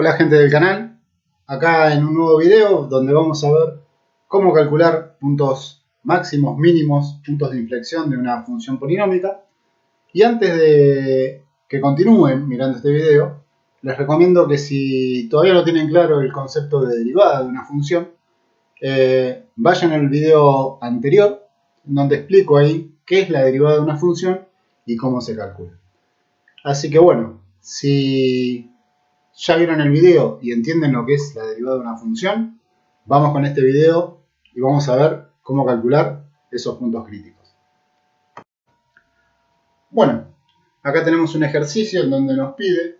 Hola gente del canal, acá en un nuevo video donde vamos a ver cómo calcular puntos máximos, mínimos, puntos de inflexión de una función polinómica. Y antes de que continúen mirando este video, les recomiendo que si todavía no tienen claro el concepto de derivada de una función, vayan al video anterior donde explico ahí qué es la derivada de una función y cómo se calcula. Así que bueno, si ya vieron el video y entienden lo que es la derivada de una función, vamos con este video y vamos a ver cómo calcular esos puntos críticos. Bueno, acá tenemos un ejercicio en donde nos pide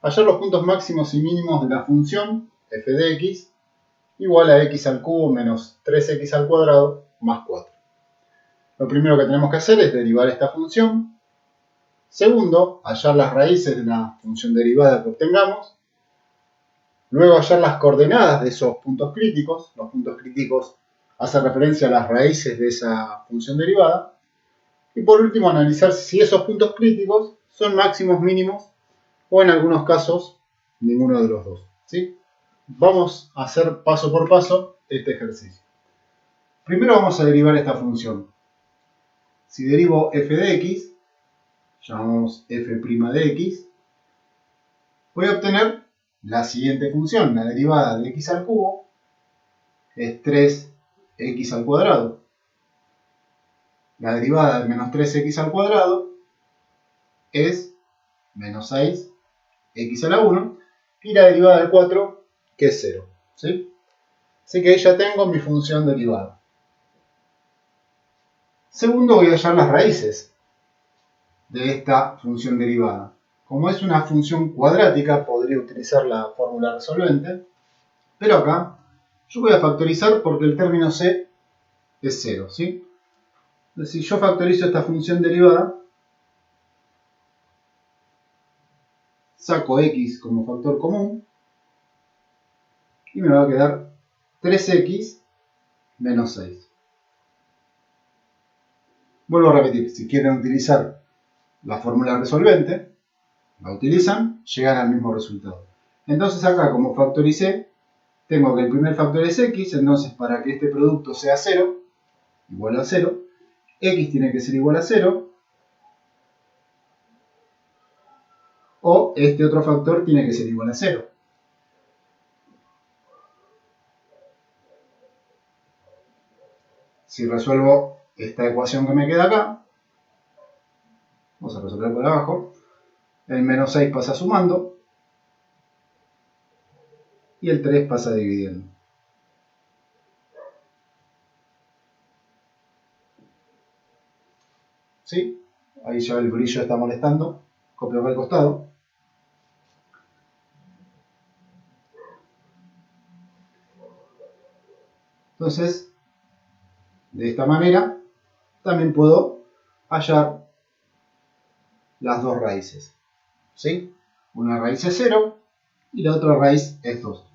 hallar los puntos máximos y mínimos de la función f de x igual a x al cubo menos 3x al cuadrado más 4. Lo primero que tenemos que hacer es derivar esta función. Segundo, hallar las raíces de la función derivada que obtengamos. Luego hallar las coordenadas de esos puntos críticos. Los puntos críticos hacen referencia a las raíces de esa función derivada. Y por último, analizar si esos puntos críticos son máximos, mínimos o en algunos casos ninguno de los dos. ¿Sí? Vamos a hacer paso por paso este ejercicio. Primero vamos a derivar esta función. Si derivo f de x, llamamos f' de x, voy a obtener la siguiente función. La derivada de x al cubo es 3x al cuadrado. La derivada de menos 3x al cuadrado es menos 6x a la 1. Y la derivada del 4, que es 0. ¿Sí? Así que ahí ya tengo mi función derivada. Segundo, voy a hallar las raíces de esta función derivada. Como es una función cuadrática, podría utilizar la fórmula resolvente. Pero acá yo voy a factorizar porque el término c es 0. ¿Sí? Entonces, si yo factorizo esta función derivada, saco x como factor común y me va a quedar 3x menos 6. Vuelvo a repetir, si quieren utilizar la fórmula resolvente, la utilizan, llegan al mismo resultado. Entonces acá, como factoricé, tengo que el primer factor es x, entonces para que este producto sea 0, igual a 0, x tiene que ser igual a 0, o este otro factor tiene que ser igual a 0. Si resuelvo esta ecuación que me queda acá, vamos a resolver por abajo, el menos 6 pasa sumando y el 3 pasa dividiendo. ¿Sí? Ahí ya el brillo está molestando, copio acá al costado. Entonces, de esta manera, también puedo hallar las dos raíces. ¿Sí? Una raíz es 0 y la otra raíz es 2.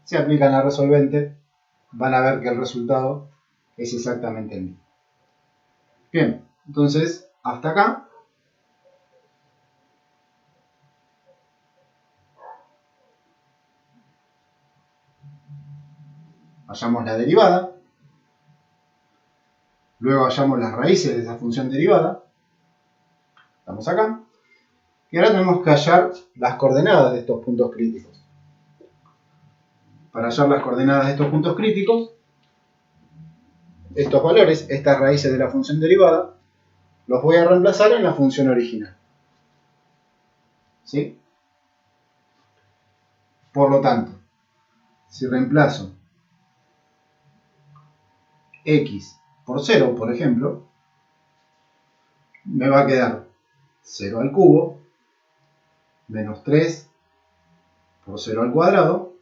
Si aplican la resolvente, van a ver que el resultado es exactamente el mismo. Bien, entonces, hasta acá hallamos la derivada, luego hallamos las raíces de esa función derivada, estamos acá, y ahora tenemos que hallar las coordenadas de estos puntos críticos. Para hallar las coordenadas de estos puntos críticos, estos valores, estas raíces de la función derivada, los voy a reemplazar en la función original. ¿Sí? Por lo tanto, si reemplazo x por 0, por ejemplo, me va a quedar 0 al cubo menos 3 por 0 al cuadrado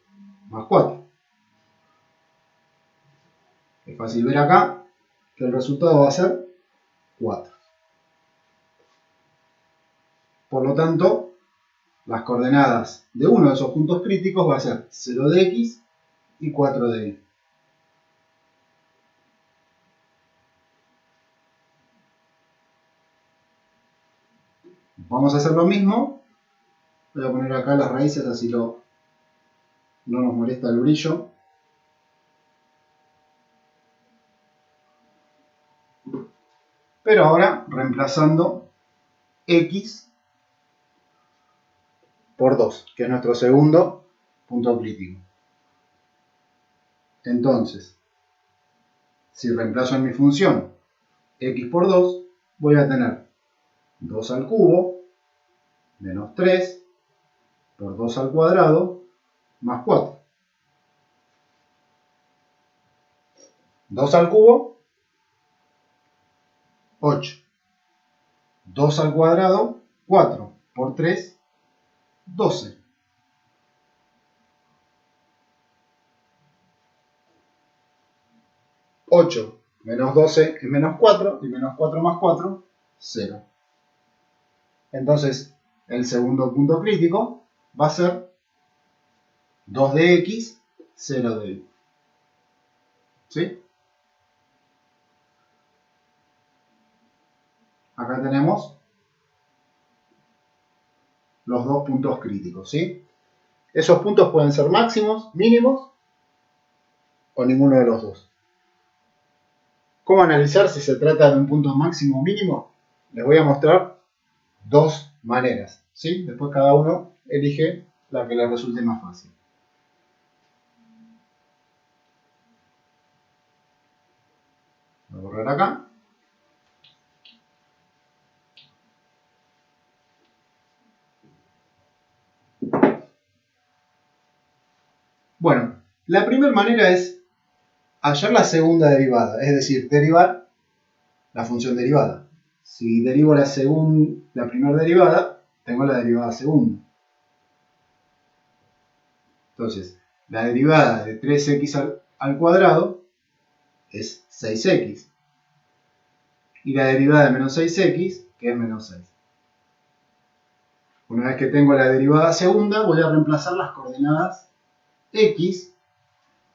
más 4. Es fácil ver acá que el resultado va a ser 4. Por lo tanto, las coordenadas de uno de esos puntos críticos va a ser 0 de x y 4 de y. Vamos a hacer lo mismo. Voy a poner acá las raíces, así lo no nos molesta el brillo. Pero ahora reemplazando x por 2, que es nuestro segundo punto crítico. Entonces, si reemplazo en mi función x por 2, voy a tener 2 al cubo menos 3 por 2 al cuadrado más 4. 2 al cubo, 8. 2 al cuadrado, 4 por 3, 12. 8 menos 12 es menos 4, y menos 4 más 4, 0. Entonces, el segundo punto crítico va a ser 2 de x, 0 de y. ¿Sí? Acá tenemos los dos puntos críticos, ¿sí? Esos puntos pueden ser máximos, mínimos, o ninguno de los dos. ¿Cómo analizar si se trata de un punto máximo o mínimo? Les voy a mostrar dos maneras, ¿sí? Después cada uno elige la que le resulte más fácil. Voy a borrar acá. Bueno, la primera manera es hallar la segunda derivada, es decir, derivar la función derivada. Si derivo la primera derivada, tengo la derivada segunda. Entonces, la derivada de 3x al cuadrado es 6x. Y la derivada de menos 6x, que es menos 6. Una vez que tengo la derivada segunda, voy a reemplazar las coordenadas x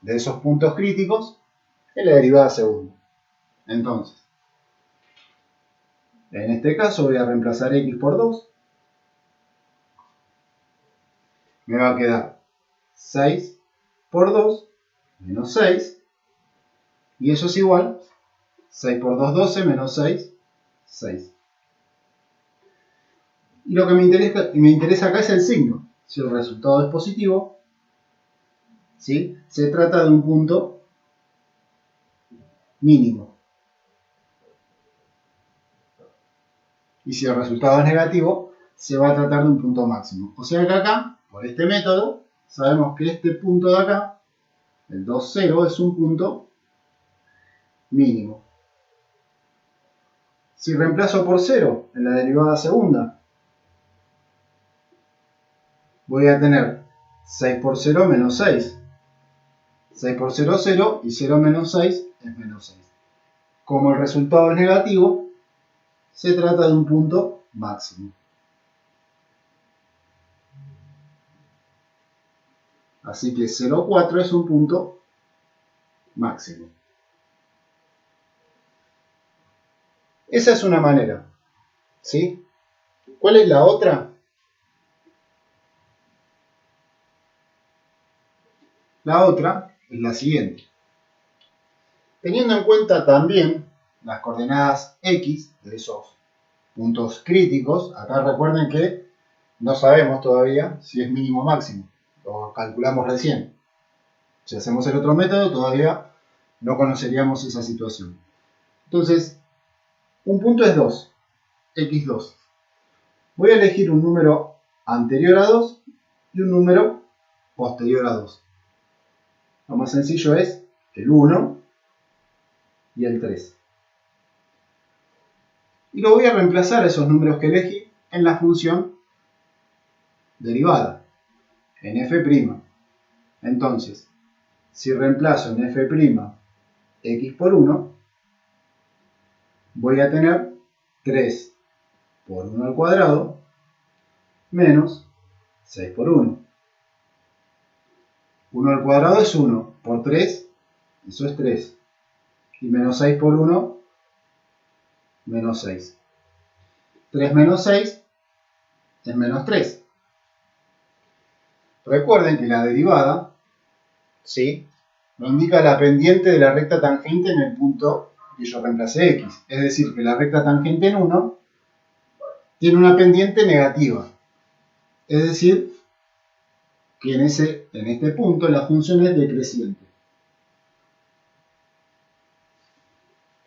de esos puntos críticos en la derivada segunda. Entonces, en este caso voy a reemplazar x por 2. Me va a quedar 6 por 2 menos 6. Y eso es igual 6 por 2, 12 menos 6, 6. Y lo que me interesa acá es el signo. Si el resultado es positivo, ¿sí? Se trata de un punto mínimo. Y si el resultado es negativo, se va a tratar de un punto máximo. O sea que acá, por este método, sabemos que este punto de acá, el 2, 0, es un punto mínimo. Si reemplazo por 0 en la derivada segunda, voy a tener 6 por 0 menos 6. 6 por 0, 0, y 0 menos 6 es menos 6. Como el resultado es negativo, se trata de un punto máximo. Así que 0, 4 es un punto máximo. Esa es una manera, ¿sí? ¿Cuál es la otra? La otra es la siguiente. Teniendo en cuenta también las coordenadas x de esos puntos críticos, acá recuerden que no sabemos todavía si es mínimo o máximo, lo calculamos recién. Si hacemos el otro método, todavía no conoceríamos esa situación. Entonces, un punto es 2, x2. Voy a elegir un número anterior a 2 y un número posterior a 2. Lo más sencillo es el 1 y el 3. Y lo voy a reemplazar esos números que elegí en la función derivada, en f'. Entonces, si reemplazo en f' x por 1, voy a tener 3 por 1 al cuadrado menos 6 por 1. 1 al cuadrado es 1, por 3, eso es 3. Y menos 6 por 1, menos 6. 3 menos 6 es menos 3. Recuerden que la derivada ¿sí? Me indica la pendiente de la recta tangente en el punto que yo reemplacé x. Es decir, que la recta tangente en 1 tiene una pendiente negativa. Es decir, que en este punto la función es decreciente.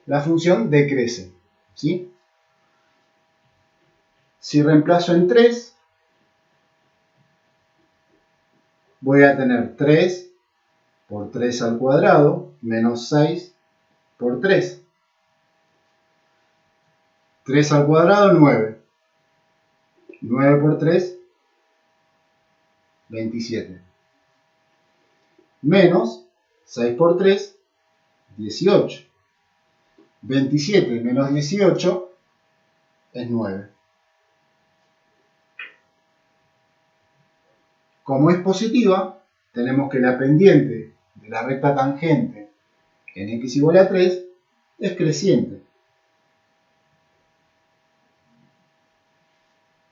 La función decrece, ¿sí? Si reemplazo en 3, voy a tener 3 por 3 al cuadrado menos 6 por 3. 3 al cuadrado, 9. 9 por 3, 27. Menos 6 por 3, 18. 27 menos 18 es 9. Como es positiva, tenemos que la pendiente de la recta tangente en x igual a 3 es creciente.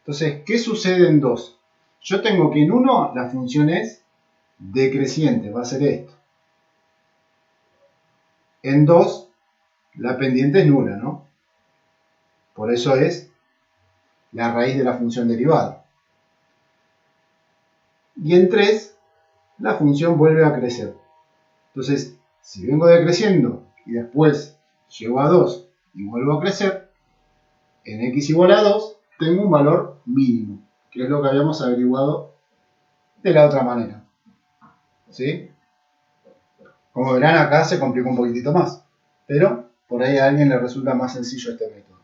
Entonces, ¿qué sucede en 2? Yo tengo que en 1 la función es decreciente, va a ser esto. En 2 la pendiente es nula, ¿no? Por eso es la raíz de la función derivada. Y en 3 la función vuelve a crecer. Entonces, si vengo decreciendo y después llego a 2 y vuelvo a crecer, en x igual a 2 tengo un valor mínimo, que es lo que habíamos averiguado de la otra manera. ¿Sí? Como verán, acá se complica un poquitito más, pero por ahí a alguien le resulta más sencillo este método.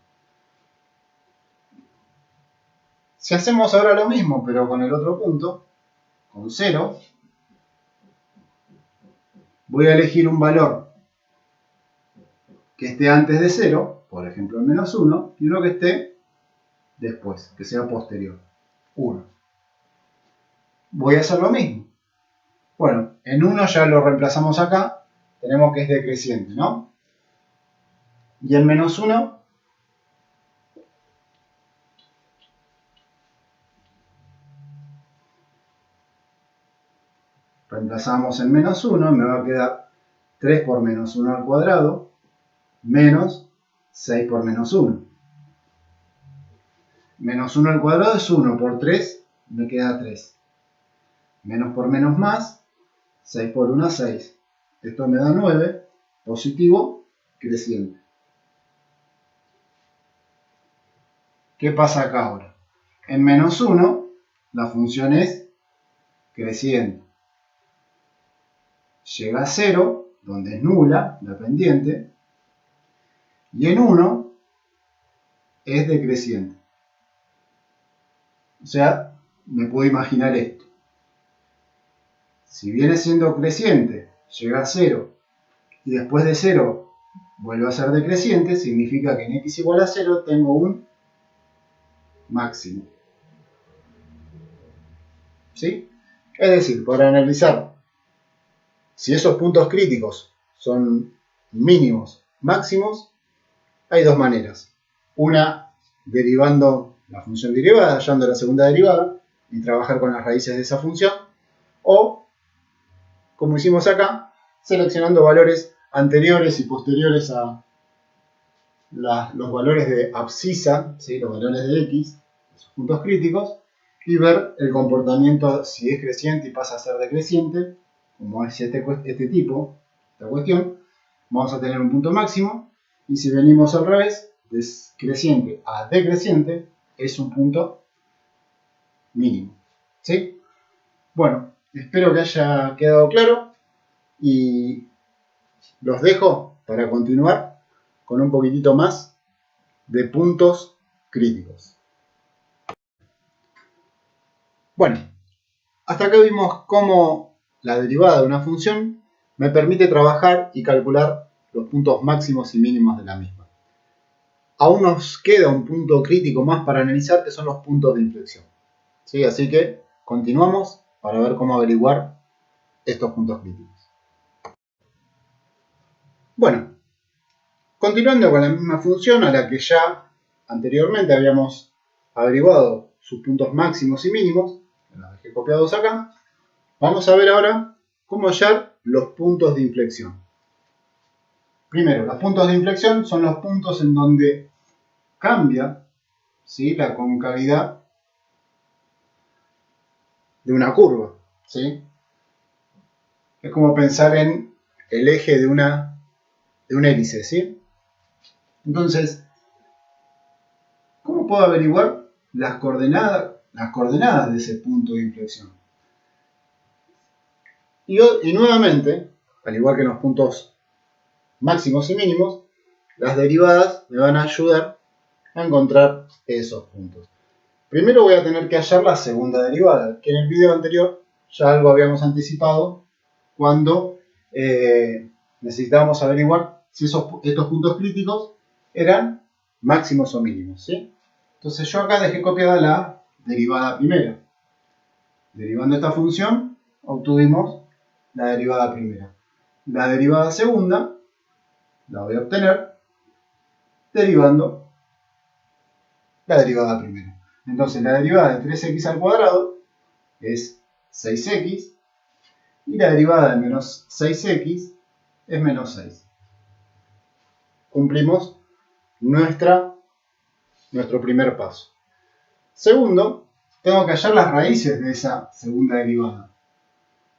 Si hacemos ahora lo mismo, pero con el otro punto, con 0, voy a elegir un valor que esté antes de 0, por ejemplo el menos 1, y uno que esté después, que sea posterior, 1. Voy a hacer lo mismo. Bueno, en 1 ya lo reemplazamos acá, tenemos que es decreciente, ¿no? Y en menos 1, reemplazamos en menos 1, me va a quedar 3 por menos 1 al cuadrado, menos 6 por menos 1. Menos 1 al cuadrado es 1 por 3, me queda 3. Menos por menos más, 6 por 1, 6. Esto me da 9, positivo, creciente. ¿Qué pasa acá ahora? En menos 1, la función es creciente. Llega a 0, donde es nula la pendiente, y en 1 es decreciente. O sea, me puedo imaginar esto. Si viene siendo creciente, llega a 0, y después de 0 vuelve a ser decreciente, significa que en x igual a 0 tengo un máximo. ¿Sí? Es decir, para analizar si esos puntos críticos son mínimos, máximos, hay dos maneras. Una, derivando la función derivada, hallando la segunda derivada y trabajar con las raíces de esa función. O, como hicimos acá, seleccionando valores anteriores y posteriores a los valores de abscisa, ¿sí? Los valores de x, esos puntos críticos, y ver el comportamiento si es creciente y pasa a ser decreciente, como es este tipo, esta cuestión. Vamos a tener un punto máximo, y si venimos al revés, de creciente a decreciente, es un punto mínimo. ¿Sí? Bueno, espero que haya quedado claro, y los dejo para continuar con un poquitito más de puntos críticos. Bueno, hasta acá vimos cómo la derivada de una función me permite trabajar y calcular los puntos máximos y mínimos de la misma. Aún nos queda un punto crítico más para analizar, que son los puntos de inflexión. ¿Sí? Así que continuamos para ver cómo averiguar estos puntos críticos. Bueno, continuando con la misma función a la que ya anteriormente habíamos averiguado sus puntos máximos y mínimos, los dejé copiados acá, vamos a ver ahora cómo hallar los puntos de inflexión. Primero, los puntos de inflexión son los puntos en donde cambia, ¿sí?, la concavidad de una curva, ¿sí? Es como pensar en el eje de una hélice, ¿sí? Entonces, ¿cómo puedo averiguar las coordenadas de ese punto de inflexión? Y nuevamente, al igual que en los puntos máximos y mínimos, las derivadas me van a ayudar a encontrar esos puntos. Primero voy a tener que hallar la segunda derivada, que en el video anterior ya algo habíamos anticipado cuando necesitábamos averiguar si estos puntos críticos eran máximos o mínimos, ¿sí? Entonces yo acá dejé copiada la derivada primera. Derivando esta función, obtuvimos la derivada primera. La derivada segunda la voy a obtener derivando la derivada primera. Entonces la derivada de 3x al cuadrado es 6x y la derivada de menos 6x es menos 6. Cumplimos nuestro primer paso. Segundo, tengo que hallar las raíces de esa segunda derivada.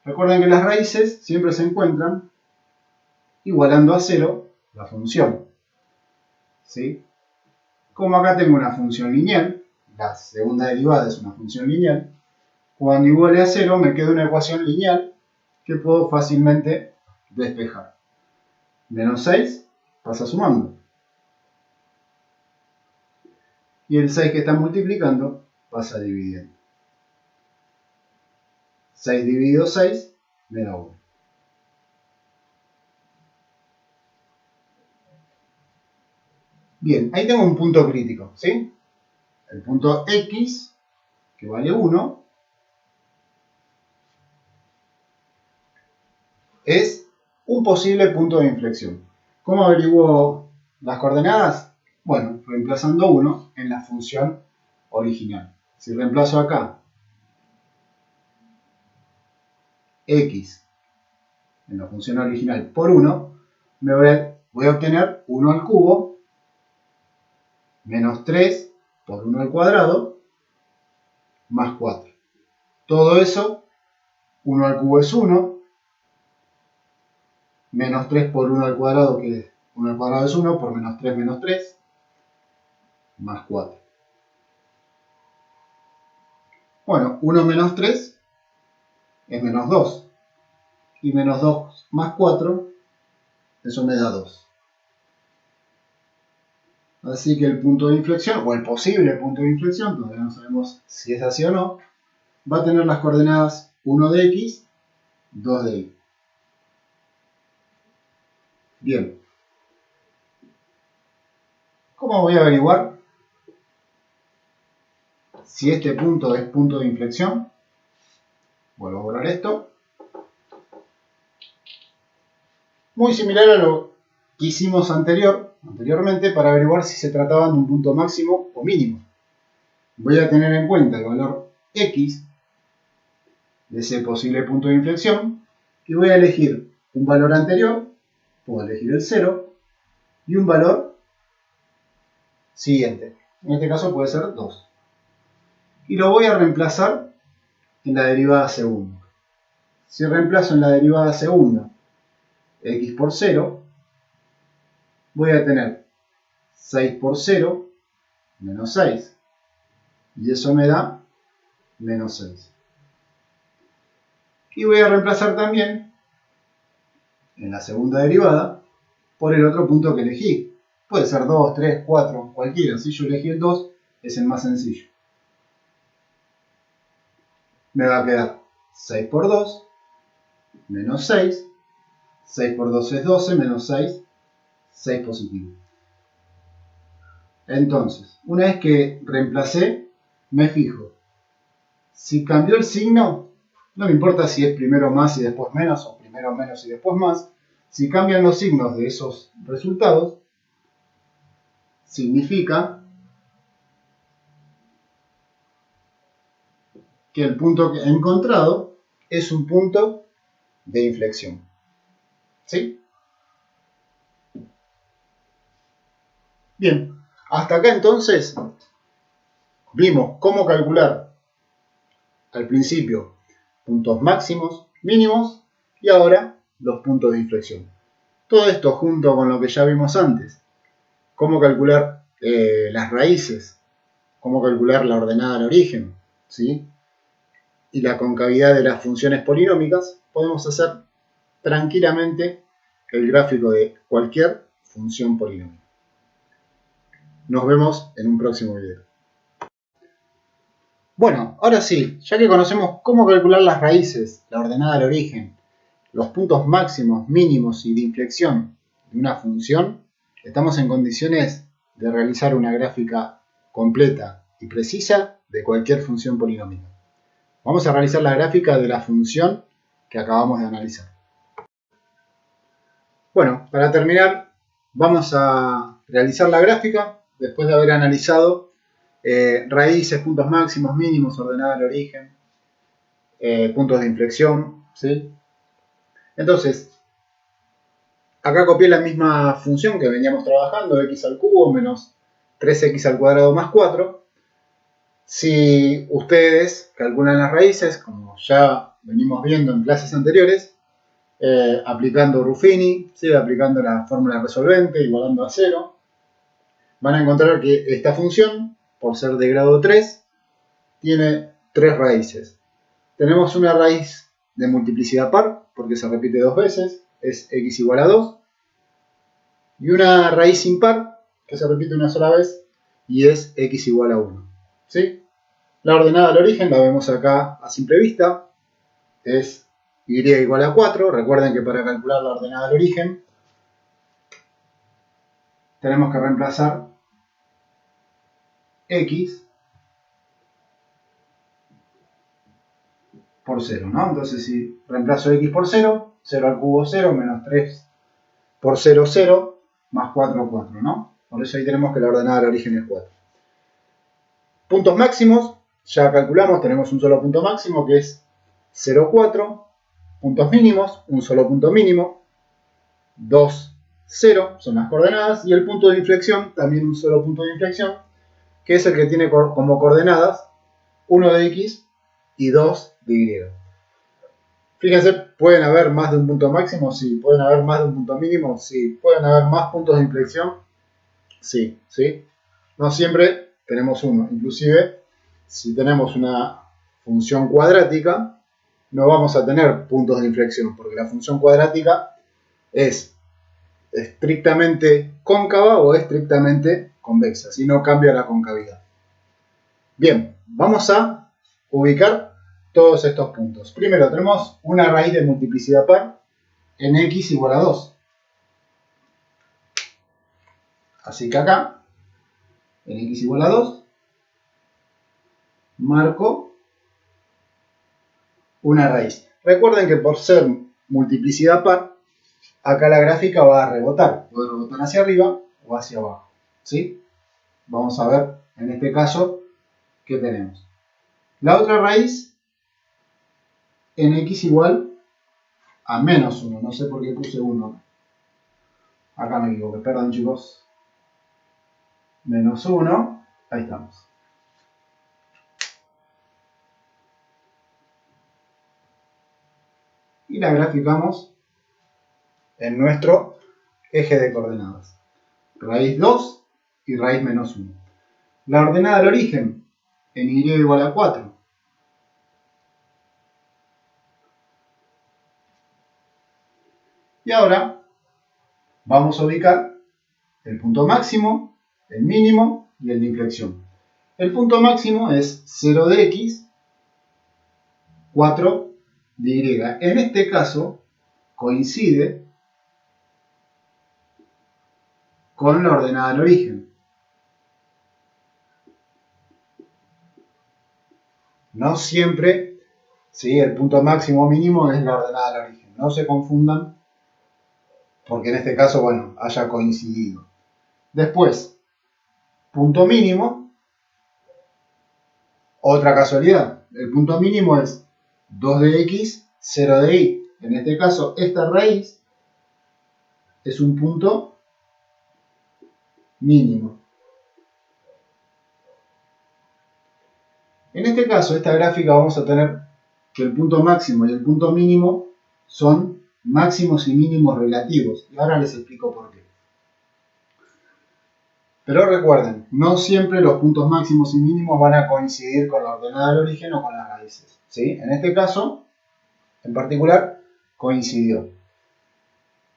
Recuerden que las raíces siempre se encuentran igualando a 0 la función, ¿sí? Como acá tengo una función lineal, la segunda derivada es una función lineal, cuando iguale a 0 me queda una ecuación lineal que puedo fácilmente despejar. Menos 6 pasa sumando. Y el 6 que está multiplicando pasa dividiendo. 6 dividido 6 me da 1. Bien, ahí tengo un punto crítico, ¿sí? El punto X, que vale 1, es un posible punto de inflexión. ¿Cómo averiguo las coordenadas? Bueno, reemplazando 1 en la función original. Si reemplazo acá X en la función original por 1, voy a obtener 1 al cubo menos 3 por 1 al cuadrado más 4. Todo eso, 1 al cubo es 1, menos 3 por 1 al cuadrado, que es 1 al cuadrado es 1, por menos 3, más 4. Bueno, 1 menos 3 es menos 2. Y menos 2 más 4, eso me da 2. Así que el punto de inflexión, o el posible punto de inflexión, todavía no sabemos si es así o no, va a tener las coordenadas 1 de x, 2 de y. Bien. ¿Cómo voy a averiguar si este punto es punto de inflexión? Vuelvo a borrar esto. Muy similar a lo que hicimos anteriormente para averiguar si se trataba de un punto máximo o mínimo. Voy a tener en cuenta el valor x de ese posible punto de inflexión y voy a elegir un valor anterior, puedo elegir el 0, y un valor siguiente. En este caso puede ser 2. Y lo voy a reemplazar en la derivada segunda. Si reemplazo en la derivada segunda x por 0, voy a tener 6 por 0 menos 6. Y eso me da menos 6. Y voy a reemplazar también en la segunda derivada por el otro punto que elegí. Puede ser 2, 3, 4, cualquiera. Si yo elegí el 2, es el más sencillo. Me va a quedar 6 por 2 menos 6. 6 por 2 es 12, menos 6, 6 positivo. Entonces, una vez que reemplacé, me fijo. Si cambió el signo, no me importa si es primero más y después menos, o primero menos y después más. Si cambian los signos de esos resultados, significa que el punto que he encontrado es un punto de inflexión. ¿Sí? Bien, hasta acá entonces vimos cómo calcular al principio puntos máximos, mínimos y ahora los puntos de inflexión. Todo esto junto con lo que ya vimos antes, cómo calcular las raíces, cómo calcular la ordenada al origen, ¿sí? Y la concavidad de las funciones polinómicas, podemos hacer tranquilamente el gráfico de cualquier función polinómica. Nos vemos en un próximo video. Bueno, ahora sí, ya que conocemos cómo calcular las raíces, la ordenada al origen, los puntos máximos, mínimos y de inflexión de una función, estamos en condiciones de realizar una gráfica completa y precisa de cualquier función polinómica. Vamos a realizar la gráfica de la función que acabamos de analizar. Bueno, para terminar, vamos a realizar la gráfica después de haber analizado raíces, puntos máximos, mínimos, ordenada al origen, puntos de inflexión, ¿sí? Entonces, acá copié la misma función que veníamos trabajando, x al cubo menos 3x al cuadrado más 4. Si ustedes calculan las raíces, como ya venimos viendo en clases anteriores, aplicando Ruffini, ¿sí? Aplicando la fórmula resolvente, igualando a 0, van a encontrar que esta función, por ser de grado 3, tiene 3 raíces. Tenemos una raíz de multiplicidad par, porque se repite 2 veces, es x igual a 2, y una raíz impar, que se repite una sola vez, y es x igual a 1. ¿Sí? La ordenada al origen la vemos acá a simple vista, es y igual a 4. Recuerden que para calcular la ordenada al origen tenemos que reemplazar x por 0, ¿no? Entonces si reemplazo x por 0, 0 al cubo 0, menos 3 por 0, 0, más 4, 4, ¿no? Por eso ahí tenemos que la ordenada al origen es 4. Puntos máximos, ya calculamos, tenemos un solo punto máximo que es 0, 4. Puntos mínimos, un solo punto mínimo, 2, 0, son las coordenadas, y el punto de inflexión, también un solo punto de inflexión, que es el que tiene como coordenadas 1 de x y 2 de y. Fíjense, ¿pueden haber más de un punto máximo? Sí. ¿Pueden haber más de un punto mínimo? Sí. ¿Pueden haber más puntos de inflexión? Sí. ¿Sí? No siempre tenemos uno. Inclusive, si tenemos una función cuadrática, no vamos a tener puntos de inflexión, porque la función cuadrática es estrictamente cóncava o estrictamente convexa, si no cambia la concavidad. Bien, vamos a ubicar todos estos puntos. Primero tenemos una raíz de multiplicidad par en x igual a 2. Así que acá, en x igual a 2, marco una raíz. Recuerden que por ser multiplicidad par, acá la gráfica va a rebotar. Puede rebotar hacia arriba o hacia abajo. ¿Sí? Vamos a ver en este caso qué tenemos. La otra raíz en x igual a menos 1. No sé por qué puse 1. Acá me equivoqué, perdón chicos. Menos 1. Ahí estamos. Y la graficamos en nuestro eje de coordenadas. Raíz 2 y raíz menos 1. La ordenada al origen en y igual a 4. Y ahora vamos a ubicar el punto máximo, el mínimo y el de inflexión. El punto máximo es 0 de x, 4 de y. En este caso coincide con la ordenada al origen. No siempre, ¿sí?, el punto máximo o mínimo es la ordenada al origen. No se confundan, porque en este caso, bueno, haya coincidido. Después, punto mínimo, otra casualidad. El punto mínimo es 2 de x, 0 de y. en este caso esta raíz es un punto mínimo. En este caso, esta gráfica vamos a tener que el punto máximo y el punto mínimo son máximos y mínimos relativos. Y ahora les explico por qué. Pero recuerden, no siempre los puntos máximos y mínimos van a coincidir con la ordenada del origen o con las raíces, ¿sí? En este caso, en particular, coincidió.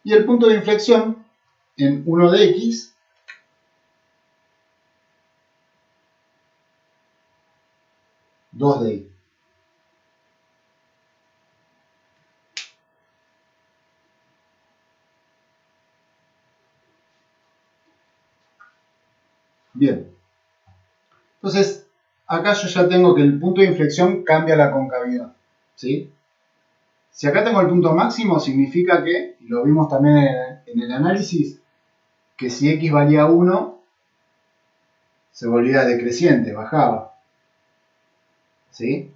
Y el punto de inflexión en 1 de x (2 de y). Bien. Entonces, acá yo ya tengo que el punto de inflexión cambia la concavidad, ¿sí? Si acá tengo el punto máximo, significa que, y lo vimos también en el análisis, que si x valía 1, se volvía decreciente, bajaba, ¿sí?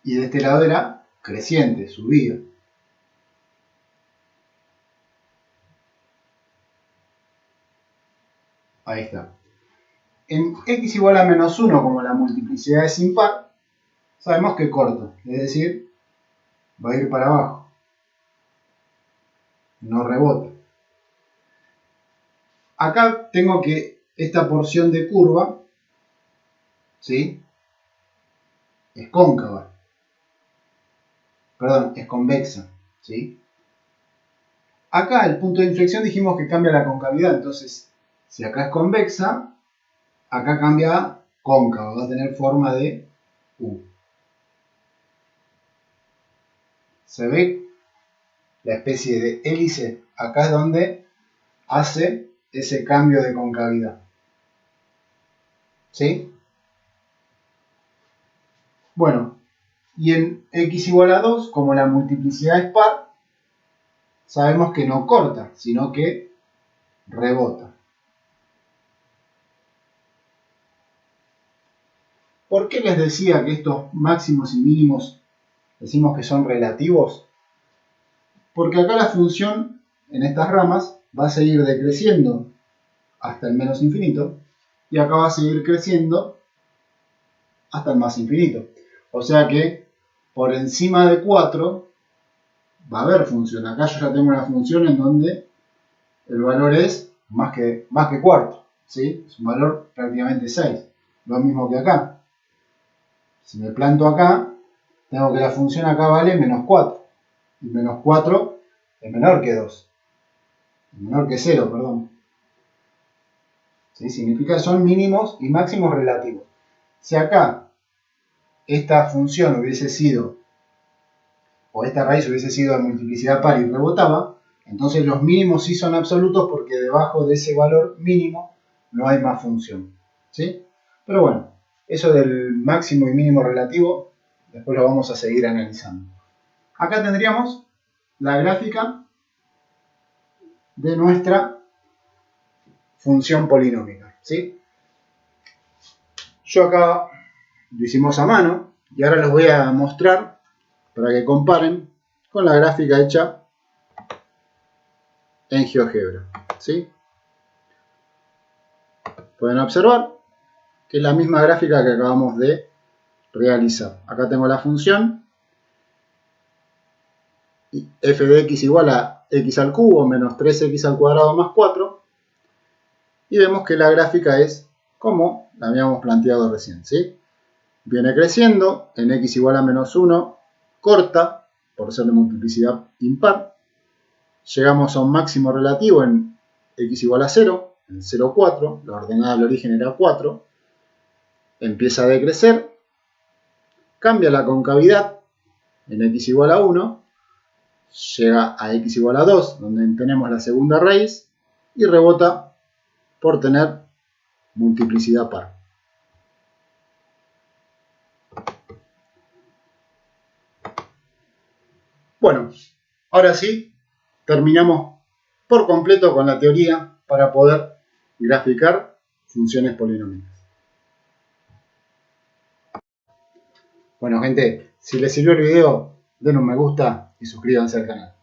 Y de este lado era creciente, subía. Ahí está. En x igual a menos 1, como la multiplicidad es impar, sabemos que corta, es decir, va a ir para abajo, no rebota. Acá tengo que esta porción de curva, ¿sí?, es cóncava, perdón, es convexa, ¿sí? Acá el punto de inflexión dijimos que cambia la concavidad, entonces si acá es convexa, acá cambia a cóncava, va a tener forma de U. ¿Se ve la especie de hélice? Acá es donde hace ese cambio de concavidad, ¿sí? Bueno, y en x igual a 2, como la multiplicidad es par, sabemos que no corta, sino que rebota. ¿Por qué les decía que estos máximos y mínimos decimos que son relativos? Porque acá la función en estas ramas va a seguir decreciendo hasta el menos infinito y acá va a seguir creciendo hasta el más infinito. O sea que por encima de 4 va a haber función. Acá yo ya tengo una función en donde el valor es más que cuarto, ¿sí? Es un valor prácticamente 6. Lo mismo que acá. Si me planto acá, tengo que la función acá vale menos 4. Y menos 4 es menor que 2. Es menor que 0, perdón. ¿Sí? Significa que son mínimos y máximos relativos. Si acá esta función hubiese sido, o esta raíz hubiese sido de multiplicidad par y rebotaba, entonces los mínimos sí son absolutos porque debajo de ese valor mínimo no hay más función, ¿sí? Pero bueno, eso del máximo y mínimo relativo después lo vamos a seguir analizando. Acá tendríamos la gráfica de nuestra función polinómica, ¿sí? Yo acá lo hicimos a mano y ahora les voy a mostrar para que comparen con la gráfica hecha en GeoGebra, ¿sí? Pueden observar que es la misma gráfica que acabamos de realizar. Acá tengo la función f de x igual a x al cubo menos 3x al cuadrado más 4 y vemos que la gráfica es como la habíamos planteado recién, ¿sí? Viene creciendo, en x igual a menos 1 corta por ser de multiplicidad impar, llegamos a un máximo relativo en x igual a 0, en 0,4, la ordenada del origen era 4, empieza a decrecer, cambia la concavidad en x igual a 1, llega a x igual a 2, donde tenemos la segunda raíz, y rebota por tener multiplicidad par. Bueno, ahora sí, terminamos por completo con la teoría para poder graficar funciones polinómicas. Bueno gente, si les sirvió el video, den un me gusta y suscríbanse al canal.